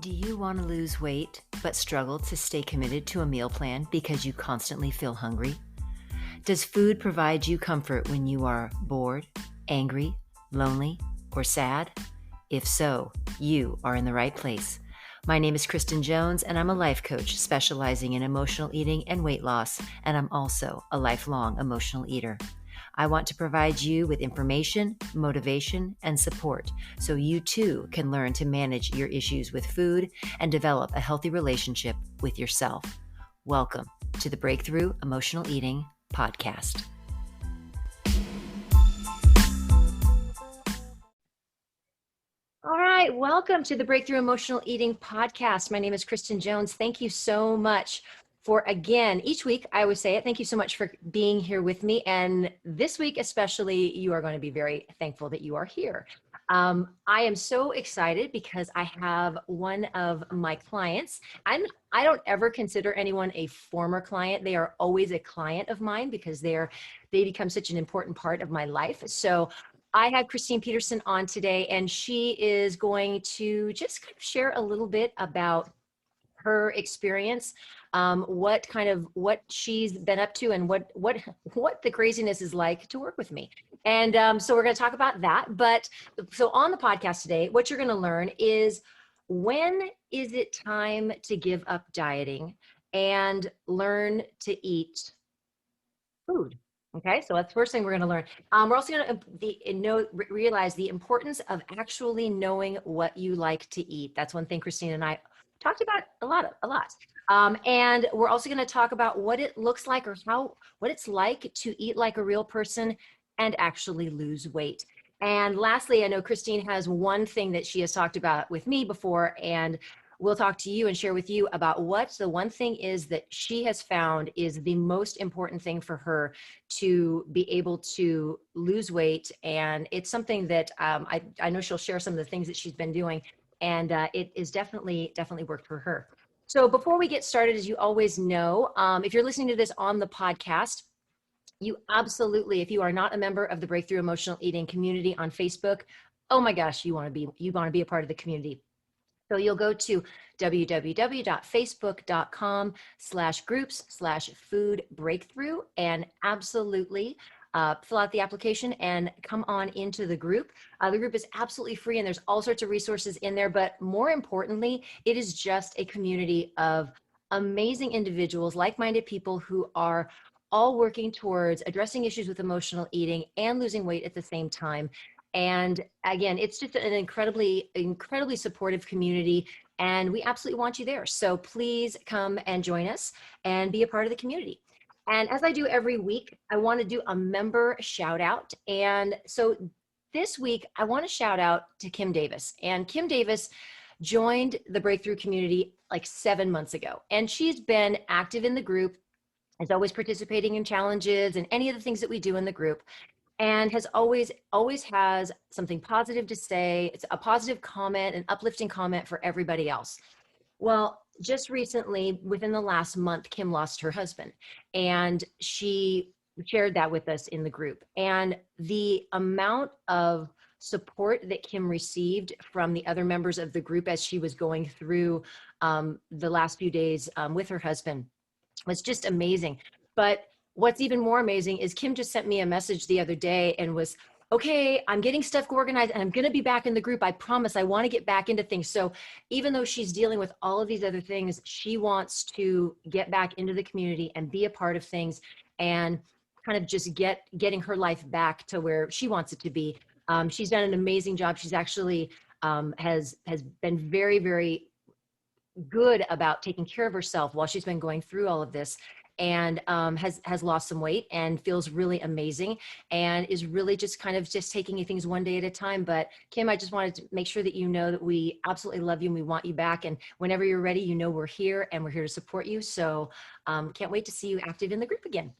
Do you want to lose weight but struggle to stay committed to a meal plan because you constantly feel hungry? Does food provide you comfort when you are bored, angry, lonely, or sad? If so, you are in the right place. My name is Kristen Jones, and I'm a life coach specializing in emotional eating and weight loss, and I'm also a lifelong emotional eater. I want to provide you with information, motivation, and support so you too can learn to manage your issues with food and develop a healthy relationship with yourself. Welcome to the Breakthrough Emotional Eating Podcast. All right, welcome to the Breakthrough Emotional Eating Podcast. My name is Kristen Jones. Thank you so much for, again, each week, I always say it, thank you so much for being here with me. And this week especially, you are going to be very thankful that you are here. I am so excited because I have one of my clients. I don't ever consider anyone a former client. They are always a client of mine because they become such an important part of my life. So I have Christine Peterson on today, and she is going to just kind of share a little bit about her experience, what she's been up to, and what the craziness is like to work with me. And so we're going to talk about that. But so on the podcast today, what you're going to learn is, when is it time to give up dieting and learn to eat food? Okay, so that's the first thing we're going to learn. We're also going to realize the importance of actually knowing what you like to eat. That's one thing Christine and I talked about a lot. And we're also going to talk about what it looks like, or what it's like to eat like a real person and actually lose weight. And lastly, I know Christine has one thing that she has talked about with me before, and we'll talk to you and share with you about what the one thing is that she has found is the most important thing for her to be able to lose weight. And it's something that I know she'll share some of the things that she's been doing, and it is definitely worked for her. So before we get started, as you always know, if you're listening to this on the podcast, you absolutely, if you are not a member of the Breakthrough Emotional Eating community on Facebook, oh my gosh, you want to be a part of the community. So you'll go to www.facebook.com/groups/food-breakthrough and absolutely fill out the application and come on into the group. The group is absolutely free, and there's all sorts of resources in there. But more importantly, it is just a community of amazing individuals, like-minded people who are all working towards addressing issues with emotional eating and losing weight at the same time. And again, it's just an incredibly supportive community, and we absolutely want you there. So please come and join us and be a part of the community. And as I do every week, I want to do a member shout out. And so this week, I want to shout out to Kim Davis. And Kim Davis joined the Breakthrough community like 7 months ago. And she's been active in the group, is always participating in challenges and any of the things that we do in the group, and has always has something positive to say. It's a positive comment, an uplifting comment for everybody else. Well, just recently, within the last month, Kim lost her husband, and she shared that with us in the group. And the amount of support that Kim received from the other members of the group as she was going through the last few days with her husband was just amazing. But what's even more amazing is Kim just sent me a message the other day and was, okay, I'm getting stuff organized and I'm going to be back in the group. I promise I want to get back into things. So even though she's dealing with all of these other things, she wants to get back into the community and be a part of things and kind of just getting her life back to where she wants it to be. She's done an amazing job. She's actually has been very, very good about taking care of herself while she's been going through all of this, and has lost some weight and feels really amazing, and is really just kind of just taking things one day at a time. But Kim, I just wanted to make sure that you know that we absolutely love you and we want you back. And whenever you're ready, you know we're here and we're here to support you. So can't wait to see you active in the group again.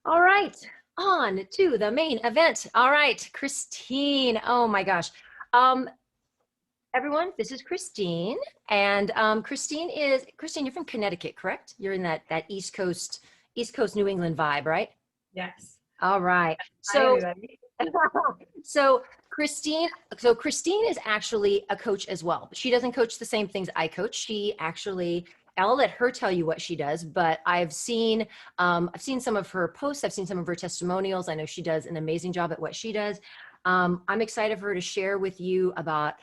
All right, on to the main event. All right, Christine. Oh my gosh. Everyone, this is Christine, and Christine, you're from Connecticut, correct? You're in that East Coast New England vibe, right? Yes. All right. Hi, So, everybody. so Christine is actually a coach as well, but she doesn't coach the same things I coach. She actually, I'll let her tell you what she does, but I've seen some of her posts. I've seen some of her testimonials. I know she does an amazing job at what she does. I'm excited for her to share with you about,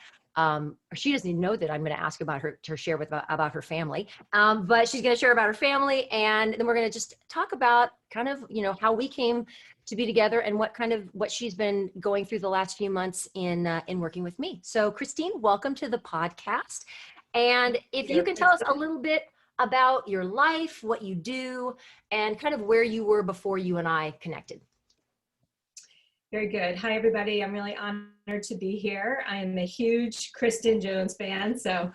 she doesn't even know that I'm going to ask about her to share with about her family. But she's going to share about her family, and then we're going to just talk about kind of, how we came to be together and what she's been going through the last few months in working with me. So Christine, welcome to the podcast. And if you can tell us a little bit about your life, what you do, and kind of where you were before you and I connected. Very good. Hi, everybody. I'm really honored to be here. I am a huge Kristen Jones fan, so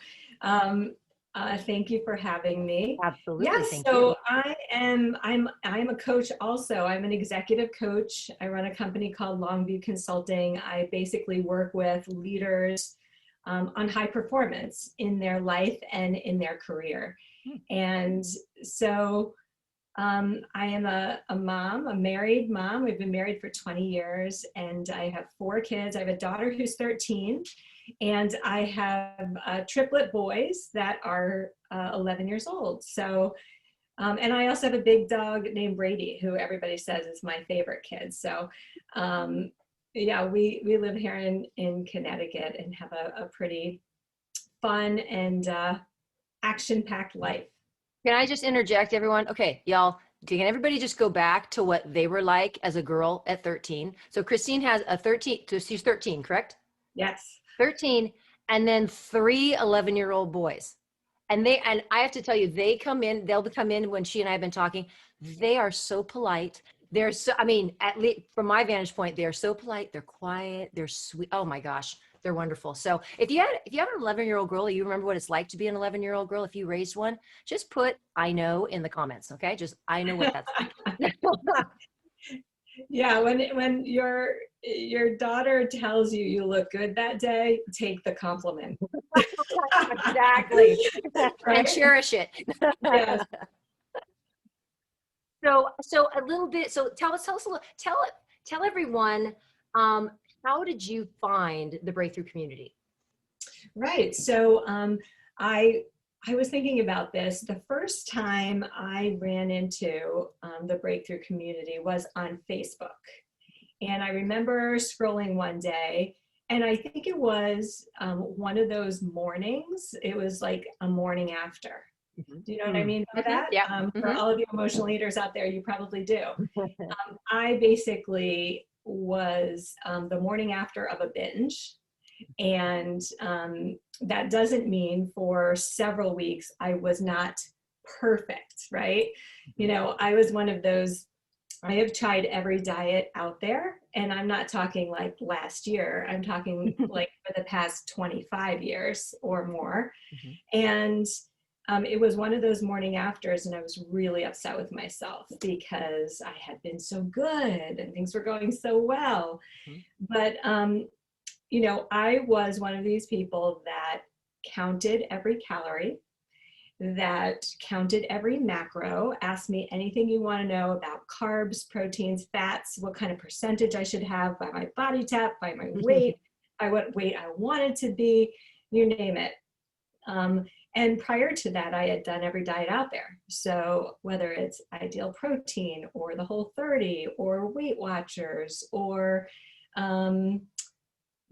thank you for having me. Absolutely. Yes, Thank so you. I'm a coach also. I'm an executive coach. I run a company called Longview Consulting. I basically work with leaders on high performance in their life and in their career. And so I am a mom, a married mom. We've been married for 20 years, and I have 4 kids. I have a daughter who's 13, and I have triplet boys that are 11 years old. So, and I also have a big dog named Brady, who everybody says is my favorite kid. So, yeah, we live here in Connecticut and have a pretty fun and action-packed life. Can I just interject, everyone? Okay, y'all, can everybody just go back to what they were like as a girl at 13? So Christine has a 13, so she's 13, correct? Yes. 13, and then 3 11-year-old boys. And I have to tell you, they'll come in when she and I have been talking. They are so polite. They're so, I mean, at least from my vantage point, they're so polite, they're quiet, they're sweet. Oh my gosh, there wonderful. So if you have an 11-year-old girl, you remember what it's like to be an 11-year-old girl, if you raised one, just put I know in the comments. Okay. Just, I know what that's like. Yeah, when your daughter tells you you look good that day, take the compliment. Exactly. Right? And cherish it. Yes. So a little bit. So tell us a little. Tell everyone. How did you find the breakthrough community? Right. So I I was thinking about this. The first time I ran into the breakthrough community was on Facebook. And I remember scrolling one day, and I think it was one of those mornings. It was like a morning after. Do you know what I mean by that? Yeah. For all of you emotional leaders out there, you probably do. I basically was the morning after of a binge. And that doesn't mean for several weeks I was not perfect, right? You know, I was one of those, I have tried every diet out there, and I'm not talking like last year, I'm talking like for the past 25 years or more. And it was one of those morning afters, and I was really upset with myself because I had been so good and things were going so well. But you know, I was one of these people that counted every calorie, that counted every macro, asked me anything you want to know about carbs, proteins, fats, what kind of percentage I should have by my body type, by my weight, by what weight I wanted to be, you name it. And prior to that, I had done every diet out there. So whether it's Ideal Protein or the Whole30 or Weight Watchers or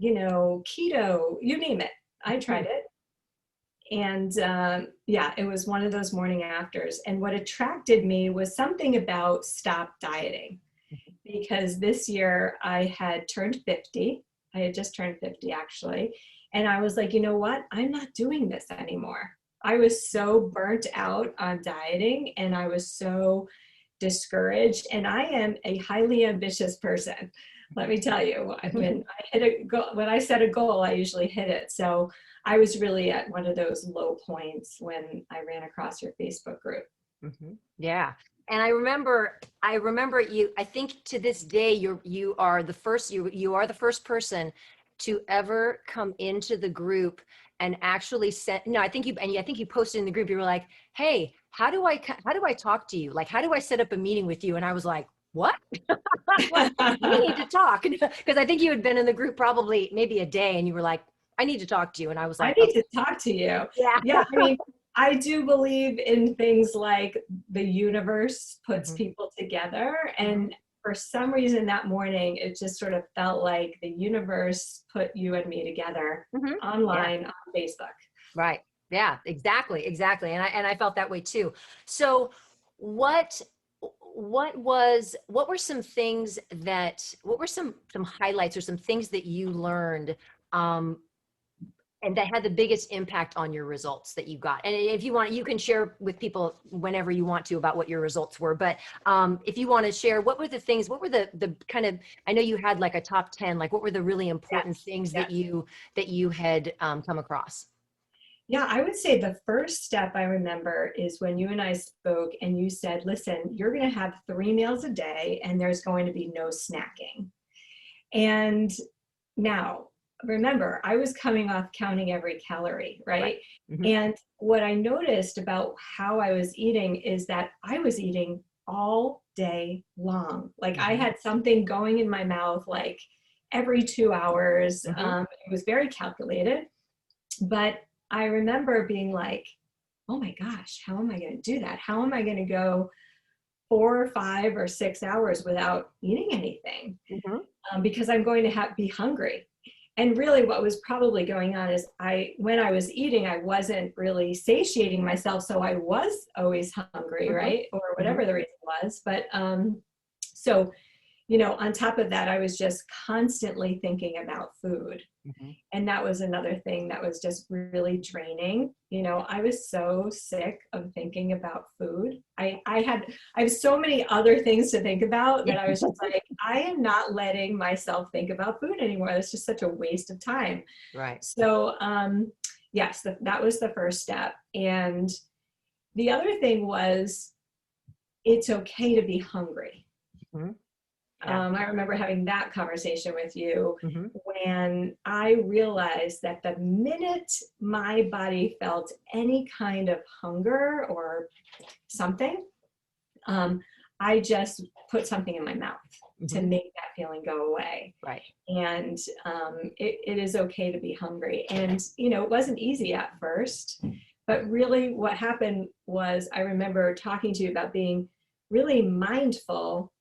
you know, keto, you name it. I tried it. And yeah, it was one of those morning afters. And what attracted me was something about stop dieting. Because this year I had turned 50. I had just turned 50 actually. And I was like, you know what? I'm not doing this anymore. I was so burnt out on dieting, and I was so discouraged. And I am a highly ambitious person. Let me tell you, when I hit a goal, when I set a goal, I usually hit it. So I was really at one of those low points when I ran across your Facebook group. Yeah. And I remember you, I think to this day, you are the first person to ever come into the group and actually send, no, I think you posted in the group, you were like, hey, how do I talk to you? Like, how do I set up a meeting with you? And I was like, what? Like, we need to talk. Because I think you had been in the group probably maybe a day and you were like, I need to talk to you. And I was I like, need okay. to talk to you. Yeah. Yeah, I mean, I do believe in things like the universe puts Mhm, people together. mhm, And for some reason that morning, it just sort of felt like the universe put you and me together mhm. Yeah. online on Facebook. Right. Yeah, exactly. Exactly. And I felt that way too. So what what were some things that what were some highlights or some things that you learned um and that had the biggest impact on your results that you got? And if you want, you can share with people whenever you want to about what your results were. But if you want to share, what were the things? What were the kind of? I know you had like a top 10. Like, what were the really important Yes, things yes. that you had come across? Yeah, I would say the first step I remember is when you and I spoke and you said, listen, you're going to have 3 meals a day and there's going to be no snacking. And now, remember, I was coming off counting every calorie, Right. right? Hmm. And what I noticed about how I was eating is that I was eating all day long. Like I Hmm. had something going in my mouth like every 2 hours. Hmm. It was very calculated. But I remember being like, oh my gosh, how am I going to do that? How am I going to go 4 or 5 or 6 hours without eating anything? Hmm. Because I'm going to be hungry. And really what was probably going on is when I was eating, I wasn't really satiating myself. So I was always hungry, Hmm. right? Or Hmm. whatever the reason was. But so, on top of that, I was just constantly thinking about food. Hmm. And that was another thing that was just really draining. I was so sick of thinking about food. I have so many other things to think about that I was just like, I am not letting myself think about food anymore. That's just such a waste of time. Right. So yes, that was the first step. And the other thing was, it's okay to be hungry. Hmm. Yeah. I remember having that conversation with you Hmm. when I realized that the minute my body felt any kind of hunger or something, um, I just put something in my mouth to Hmm. make that feeling go away. Right. And it is okay to be hungry. And, it wasn't easy at first, but really what happened was I remember talking to you about being really mindful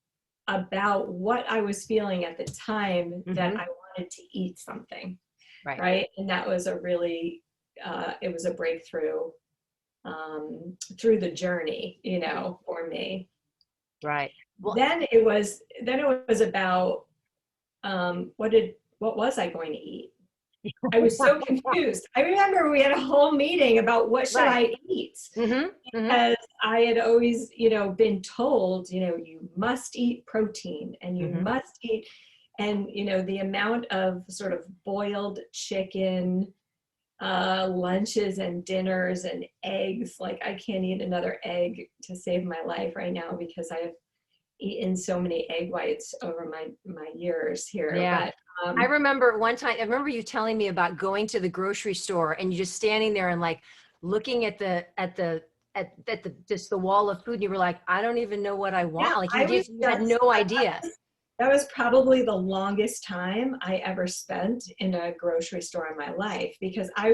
about what I was feeling at the time that Hmm. I wanted to eat something, Right. right? And that was it was a breakthrough through the journey, for me. Right. Well, Then it was about what was I going to eat? I was so confused. I remember we had a whole meeting about what should right. I eat, Hmm. Hmm. because I had always, been told, you must eat protein and you Hmm. must eat, and the amount of sort of boiled chicken lunches and dinners and eggs, like I can't eat another egg to save my life right now because I've eaten so many egg whites over my years here. Yeah. But I remember one time, I remember you telling me about going to the grocery store and you just standing there and like looking at the just the wall of food and you were like, I don't even know what I want. yeah, Like I was you had just no idea. that was probably the longest time I ever spent in a grocery store in my life, because I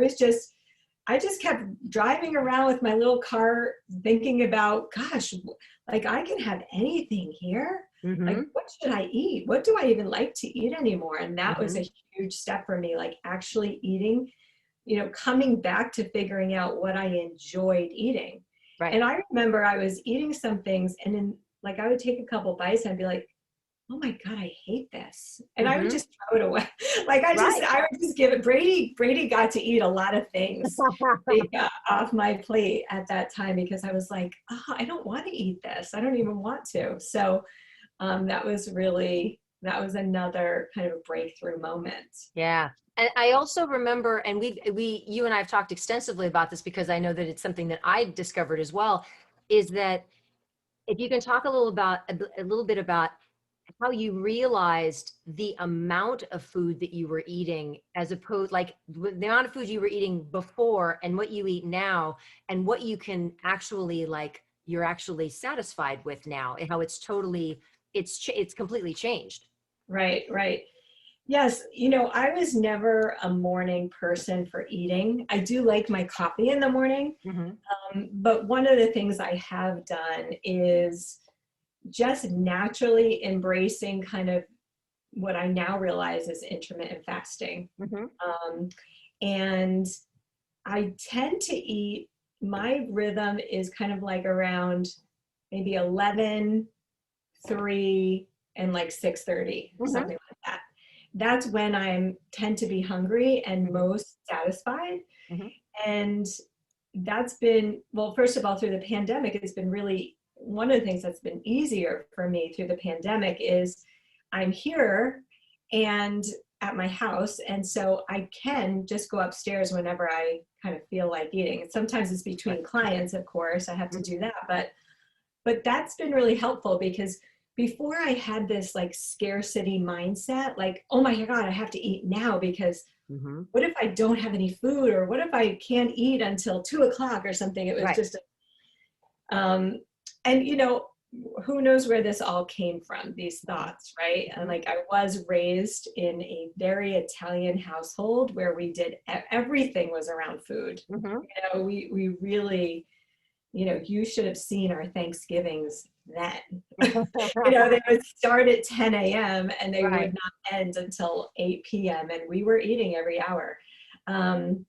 just kept driving around with my little car thinking about, gosh, like I can have anything here. Like, Hmm. what should I eat? What do I even like to eat anymore? And that was Hmm. a huge step for me, like actually eating, coming back to figuring out what I enjoyed eating. Right. And I remember I was eating some things and then like I would take a couple bites and I'd be like, oh my God, I hate this. And I would Hmm. just throw it away. Like Right. I would just give it. Brady got to eat a lot of things like, off my plate at that time because I was like, oh, I don't want to eat this. I don't even want to. So that was another kind of breakthrough moment. Yeah. And I also remember, and you and I have talked extensively about this because I know that it's something that I discovered as well, is that if you can talk a little bit about how you realized the amount of food that you were eating as opposed like the amount of food you were eating before and what you eat now and what you can actually like you're actually satisfied with now and how it's totally it's completely changed. Right, right. Yes, you know, I was never a morning person for eating. I do like my coffee in the morning, Hmm. but one of the things I have done is just naturally embracing kind of what I now realize is intermittent fasting. Hmm. Um, and I tend to eat, my rhythm is kind of like around maybe 11, 3, and like 6:30, Hmm. something like that. That's when I tend to be hungry and Hmm. most satisfied. Hmm. And that's been, well, first of all, through the pandemic, it's been really one of the things that's been easier for me through the pandemic is I'm here and at my house. And so I can just go upstairs whenever I kind of feel like eating. And sometimes it's Right. between clients, of course, I have to Mhm. do that. But that's been really helpful because before I had this like scarcity mindset, like, oh my God, I have to eat now because Mhm. what if I don't have any food or what if I can't eat until 2 o'clock or something? It was Right. just, um, and you know, who knows where this all came from, these thoughts, right? And Mhm. like I was raised in a very Italian household where we did everything was around food. Mhm. You know, we really, you know, you should have seen our Thanksgivings then. You know, they would start at 10 a.m. and they would Right. not end until 8 p.m. and we were eating every hour. Um,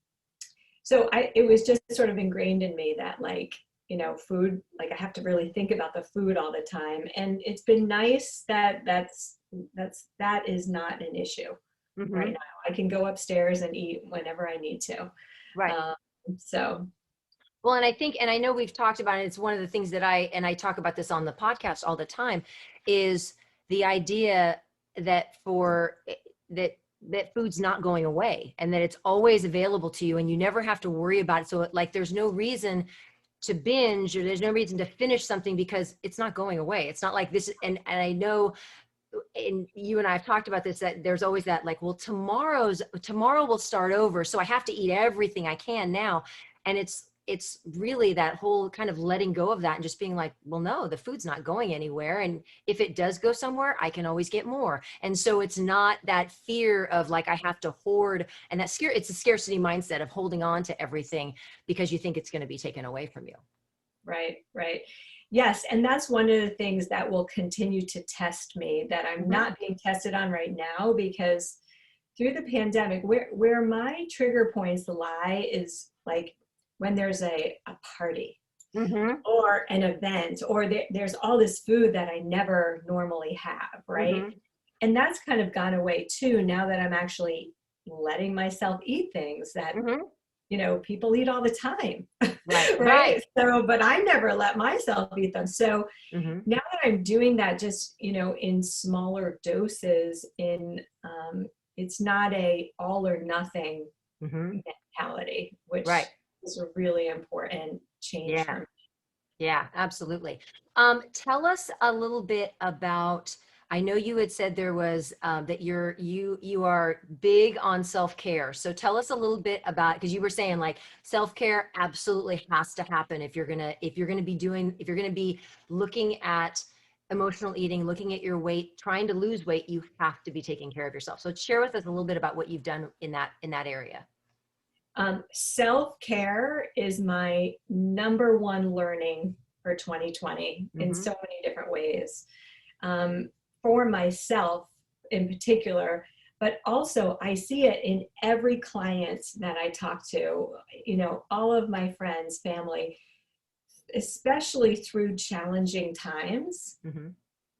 so it was just sort of ingrained in me that like, you know, food, like I have to really think about the food all the time. And it's been nice that that is not an issue right Mhm. now. I can go upstairs and eat whenever I need to. Right. Um, so Well, and I think, and I know we've talked about it, it's one of the things that I talk about this on the podcast all the time, is the idea that that food's not going away and that it's always available to you and you never have to worry about it. So like there's no reason to binge or there's no reason to finish something because it's not going away. It's not like this. And I know, and you and I have talked about this, that there's always that like, well, tomorrow will start over. So I have to eat everything I can now. And it's really that whole kind of letting go of that and just being like, well, no, the food's not going anywhere. And if it does go somewhere, I can always get more. And so it's not that fear of like, I have to hoard, and that scare, it's a scarcity mindset of holding on to everything because you think it's going to be taken away from you. right, right. Yes, and that's one of the things that will continue to test me that I'm Mm-hmm. not being tested on right now because through the pandemic, where my trigger points lie is like when there's a party Mm-hmm. or an event or there's all this food that I never normally have, right? Mm-hmm. And that's kind of gone away too now that I'm actually letting myself eat things that, Mm-hmm. you know, people eat all the time. Right. Right? Right. So, but I never let myself eat them. So Mm-hmm. now that I'm doing that, just, you know, in smaller doses, it's not a all or nothing Mm-hmm. mentality, Right. which is a really important change Yeah. for me. Yeah, absolutely. Tell us a little bit about, I know you had said there was that you are big on self-care. So tell us a little bit about, because you were saying like self-care absolutely has to happen if you're gonna be doing, if you're gonna be looking at emotional eating, looking at your weight, trying to lose weight, you have to be taking care of yourself. So share with us a little bit about what you've done in that area. Self-care is my number one learning for 2020 in Mm-hmm. so many different ways. Um, for myself in particular, but also I see it in every client that I talk to, you know, all of my friends, family, especially through challenging times, Mm-hmm.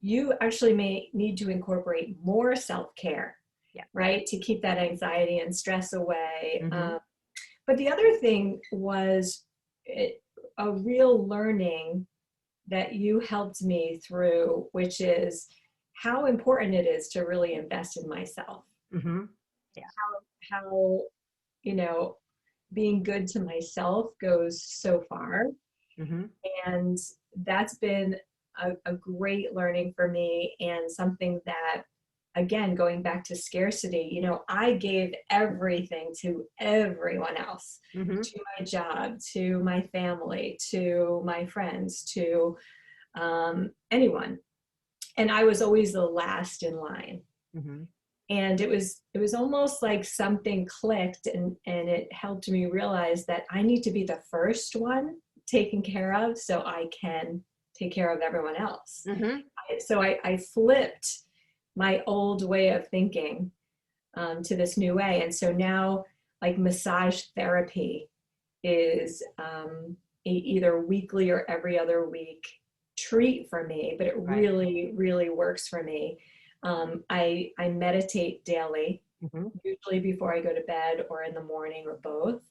you actually may need to incorporate more self-care, Yeah. right? To keep that anxiety and stress away. Mm-hmm. But the other thing was a real learning that you helped me through, which is how important it is to really invest in myself. Mm-hmm. Yeah. How, you know, being good to myself goes so far. Mm-hmm. And that's been a great learning for me and something that, again, going back to scarcity, you know, I gave everything to everyone else, Mm-hmm. to my job, to my family, to my friends, to anyone. and I was always the last in line. Mm-hmm. And it was almost like something clicked, and it helped me realize that I need to be the first one taken care of so I can take care of everyone else. Mm-hmm. So I flipped my old way of thinking to this new way. And so now, like, massage therapy is either weekly or every other week treat for me, but it Right. really, really works for me. I meditate daily, Mm-hmm. usually before I go to bed or in the morning or both.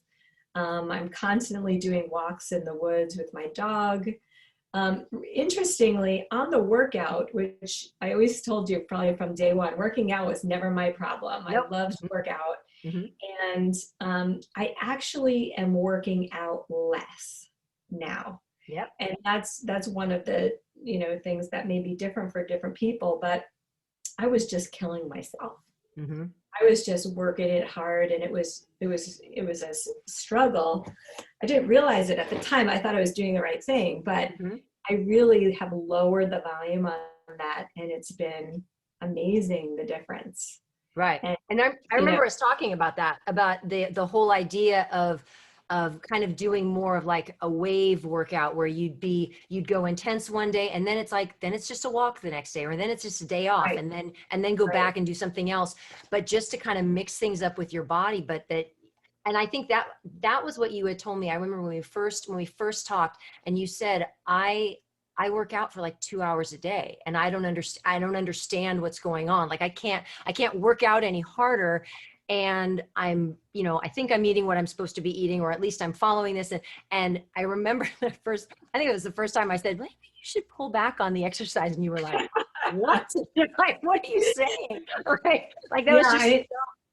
I'm constantly doing walks in the woods with my dog. Interestingly, on the workout, which I always told you probably from day one, working out was never my problem. I Yep. love to work out. Mm-hmm. And I actually am working out less now. Yep. And that's one of the, things that may be different for different people, but I was just killing myself. Mm-hmm. I was just working it hard, and it was a struggle. I didn't realize it at the time. I thought I was doing the right thing, but Mm-hmm. I really have lowered the volume on that, and it's been amazing, the difference. Right. And And I you know, remember us talking about that, about the whole idea of kind of doing more of like a wave workout where you'd go intense one day, and then it's like, then it's just a walk the next day, or then it's just a day off, right, and then go right. back and do something else, but just to kind of mix things up with your body. But that, and I think that was what you had told me. I remember when we first talked, and you said, I work out for like 2 hours a day, and I don't understand what's going on. Like I can't work out any harder. And I'm, I think I'm eating what I'm supposed to be eating, or at least I'm following this. And I remember I think it was the first time I said, maybe you should pull back on the exercise. And you were like, what? Like, what are you saying? Right. Like that Yeah, was just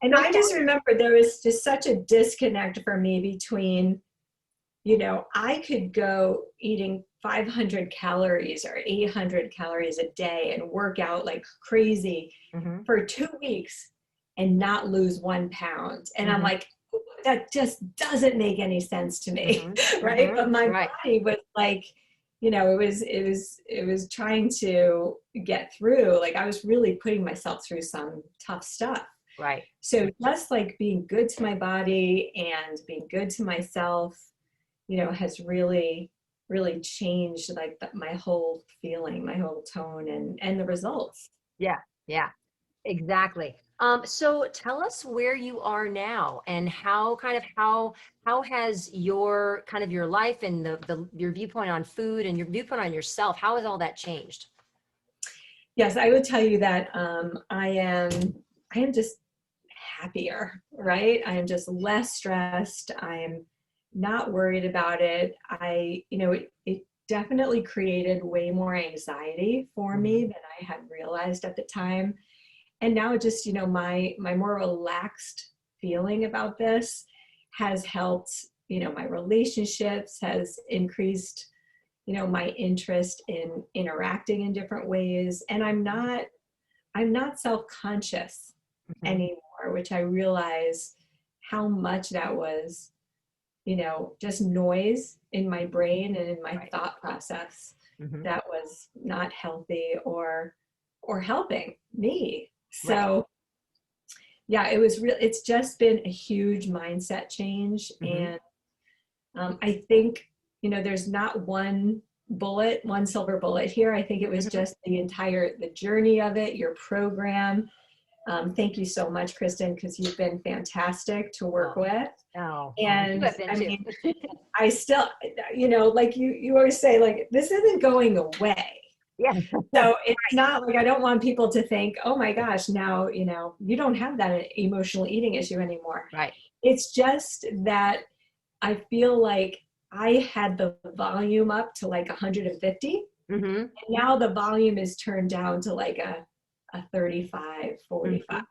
and so I just remember there was just such a disconnect for me between, I could go eating 500 calories or 800 calories a day and work out like crazy Mhm. for 2 weeks and not lose 1 pound. And I'm Mhm. like, that just doesn't make any sense to me, Mhm. right? Mhm. But my Right. body was like, it was trying to get through. Like, I was really putting myself through some tough stuff. Right. So just like being good to my body and being good to myself, has really, really changed like my whole feeling, my whole tone, and the results. Yeah. Yeah. Exactly. So tell us where you are now, and how has your kind of your life and your viewpoint on food and your viewpoint on yourself, how has all that changed? Yes, I would tell you that I am just happier, right? I am just less stressed. I am not worried about it. It definitely created way more anxiety for me Mhm. than I had realized at the time. And now just, my more relaxed feeling about this has helped, my relationships, has increased, my interest in interacting in different ways. And I'm not self-conscious Mhm. anymore, which I realize how much that was, just noise in my brain and in my Right. thought process Mhm. that was not healthy or helping me. Right. So yeah, it's just been a huge mindset change. Mhm. And I think, there's not one silver bullet here. I think it was Mhm. just the journey of it, your program. Thank you so much, Kristen, because you've been fantastic to work Oh, with. oh, well, you And have been I too. mean, I still, like you always say, like, this isn't going away. Yeah. So it's not like I don't want people to think, oh my gosh, now, you don't have that emotional eating issue anymore. Right. It's just that I feel like I had the volume up to like 150, and Mhm. now the volume is turned down to like a 35, 45,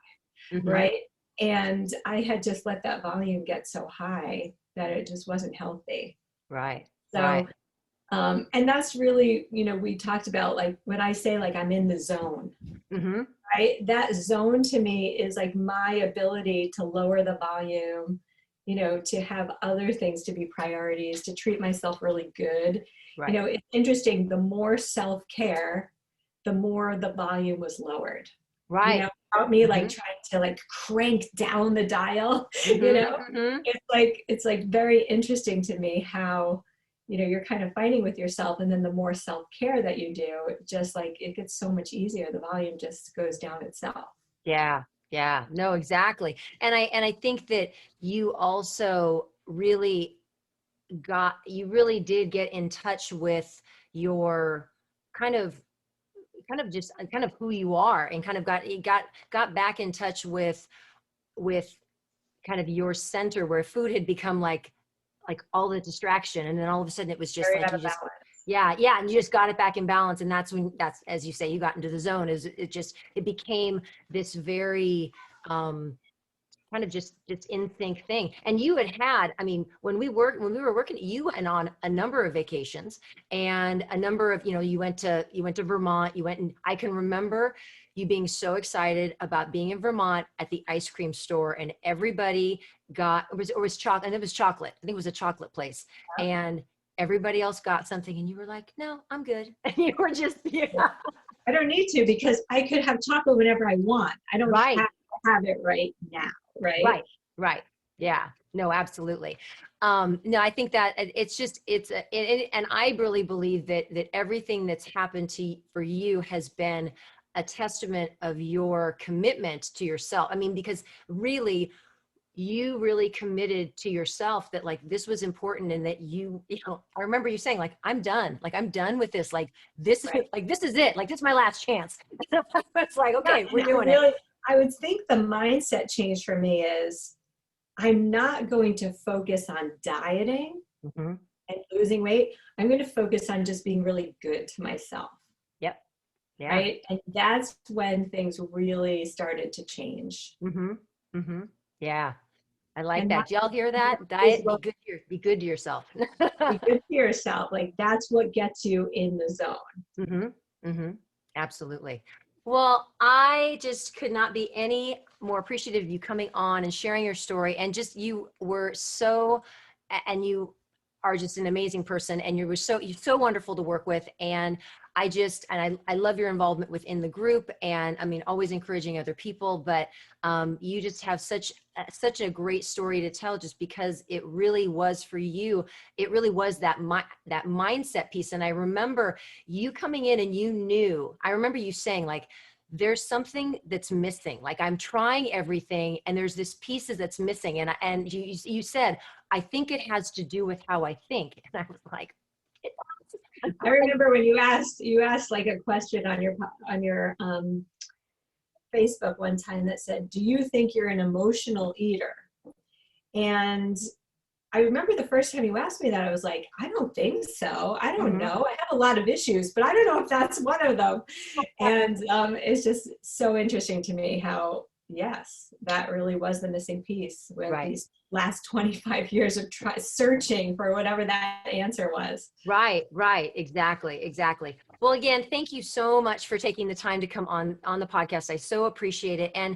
Mhm. Mhm. right? And I had just let that volume get so high that it just wasn't healthy. Right. Right. So and that's really, we talked about, like, when I say like I'm in the zone, Mhm. right? That zone to me is like my ability to lower the volume, to have other things to be priorities, to treat myself really good. Right. It's interesting, the more self-care the more the volume was lowered. You Right. know, without me like Mm-hmm. trying to like crank down the dial, you know, Mm-hmm. Mm-hmm. it's like very interesting to me how, you know, you're kind of fighting with yourself, and then the more self-care that you do, just like it gets so much easier. The volume just goes down itself. Yeah. Yeah. No, exactly. And I think that you also really you really did get in touch with your kind of just kind of who you are, and kind of got back in touch with kind of your center, where food had become like all the distraction, and then all of a sudden it was just Very like out you of just, balance. yeah, and you just got it back in balance. And that's when, that's, as you say, you got into the zone. Is it just, it became this very kind of just in sync thing. And you had, I mean, when we were working, you went on a number of vacations, and a number of, you went to Vermont, you went, and I can remember you being so excited about being in Vermont at the ice cream store, and everybody got, it was chocolate, and it was chocolate. I think it was a chocolate place. And everybody else got something, and you were like, no, I'm good. And you were just, yeah. I don't need to, because I could have chocolate whenever I want. I don't Right. have to have it right now, right? Right, right. Yeah, no, absolutely. No, I think that it's just, and I really believe that everything that's happened for you has been a testament of your commitment to yourself. I mean, because really, you really committed to yourself that like this was important, and that I remember you saying like, I'm done with this. Like this, Right. like this is it. Like this is my last chance. It's like, Yeah, okay, we're and doing it. I would think the mindset change for me is I'm not going to focus on dieting Hmm. and losing weight. I'm going to focus on just being really good to myself, Yep. Yeah. right? And that's when things really started to change. Mm-hmm. Mm-hmm. Yeah. I like And that. Do y'all hear that that? is Diet, what, be good to yourself. be good to yourself. Like that's what gets you in the zone. Mm-hmm. Mm-hmm. Absolutely. Well, I just could not be any more appreciative of you coming on and sharing your story. And just, you were so, and you are just an amazing person, and you're so wonderful to work with. And I love your involvement within the group, and I mean, always encouraging other people, but you just have such a great story to tell, just because it really was for you. It really was that mindset piece. And I remember you coming in, and I remember you saying like, there's something that's missing. Like I'm trying everything, and there's this pieces that's missing. And you said, I think it has to do with how I think. And I was like, it does. I remember when you asked like a question on your Facebook one time that said, "Do you think you're an emotional eater?" And I remember the first time you asked me that, I was like, I don't think so. I don't Mhm. know. I have a lot of issues, but I don't know if that's one of them. And it's just so interesting to me how, yes, that really was the missing piece with Right. these last 25 years of searching for whatever that answer was. Right, right, exactly, exactly. Well, again, thank you so much for taking the time to come on the podcast. I so appreciate it. And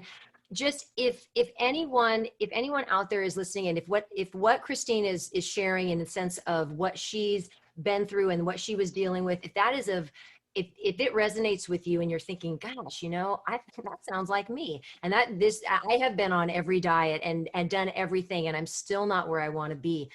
just, if anyone out there is listening, and if what Christine is sharing, in the sense of what she's been through and what she was dealing with, if it resonates with you, and you're thinking, gosh, I that sounds like me, and I have been on every diet and done everything, and I'm still not where I want to be.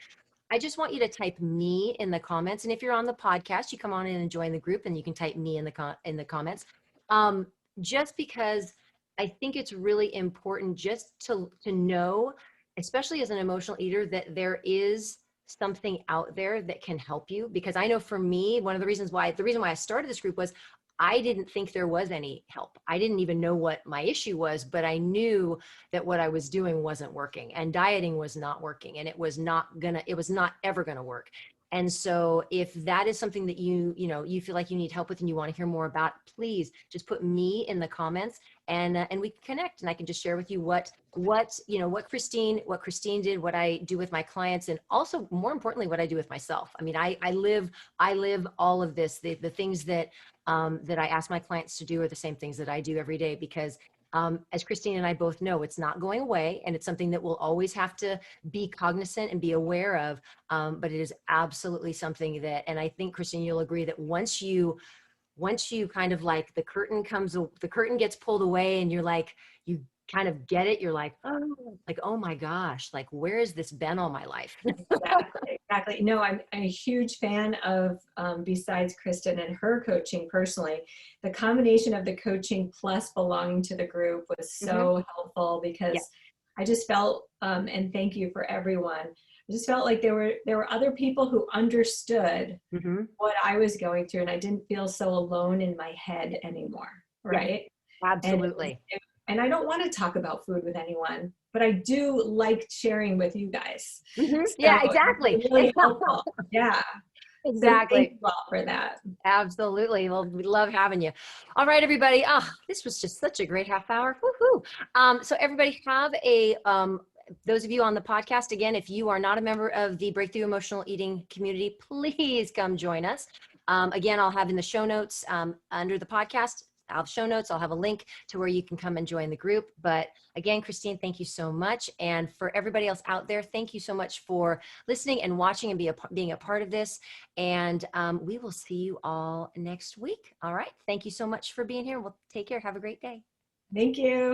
I just want you to type me in the comments. And if you're on the podcast, you come on in and join the group, and you can type me in the comments. Um, just because I think it's really important just to know, especially as an emotional eater, that there is something out there that can help you. Because I know for me, the reason why I started this group was I didn't think there was any help. I didn't even know what my issue was, but I knew that what I was doing wasn't working, and dieting was not working, and it was not ever gonna work. And so if that is something that you feel like you need help with, and you want to hear more about, please just put me in the comments, and we can connect, and I can just share with you what Christine did, what I do with my clients, and also more importantly, what I do with myself. I mean, I live all of this. The things that I ask my clients to do are the same things that I do every day, because as Christine and I both know, it's not going away, and it's something that we'll always have to be cognizant and be aware of. But it is absolutely something that, and I think Christine, you'll agree that once you kind of like the curtain gets pulled away and you're like, you kind of get it. You're like, oh my gosh, like where has this been all my life? Exactly, exactly. No, I'm a huge fan of, besides Kristen and her coaching personally, the combination of the coaching plus belonging to the group was so helpful Yeah. because I just felt, and thank you for everyone. I just felt like there were other people who understood Mm-hmm. what I was going through, and I didn't feel so alone in my head anymore, Yeah, right? And absolutely. and I don't want to talk about food with anyone, but I do like sharing with you guys. Hmm. So Yeah, exactly. it's really helpful. Yeah. So thank Exactly. you all for that. Absolutely. Well, we love having you. All right, everybody. Oh, this was just such a great half hour. Woohoo. So everybody have those of you on the podcast, again, if you are not a member of the Breakthrough Emotional Eating community, please come join us. Again, I'll have in the show notes under the podcast, I'll have show notes. I'll have a link to where you can come and join the group. But again, Christine, thank you so much. And for everybody else out there, thank you so much for listening and watching and being a part of this. And we will see you all next week. All right. Thank you so much for being here. We'll take care. Have a great day. Thank you.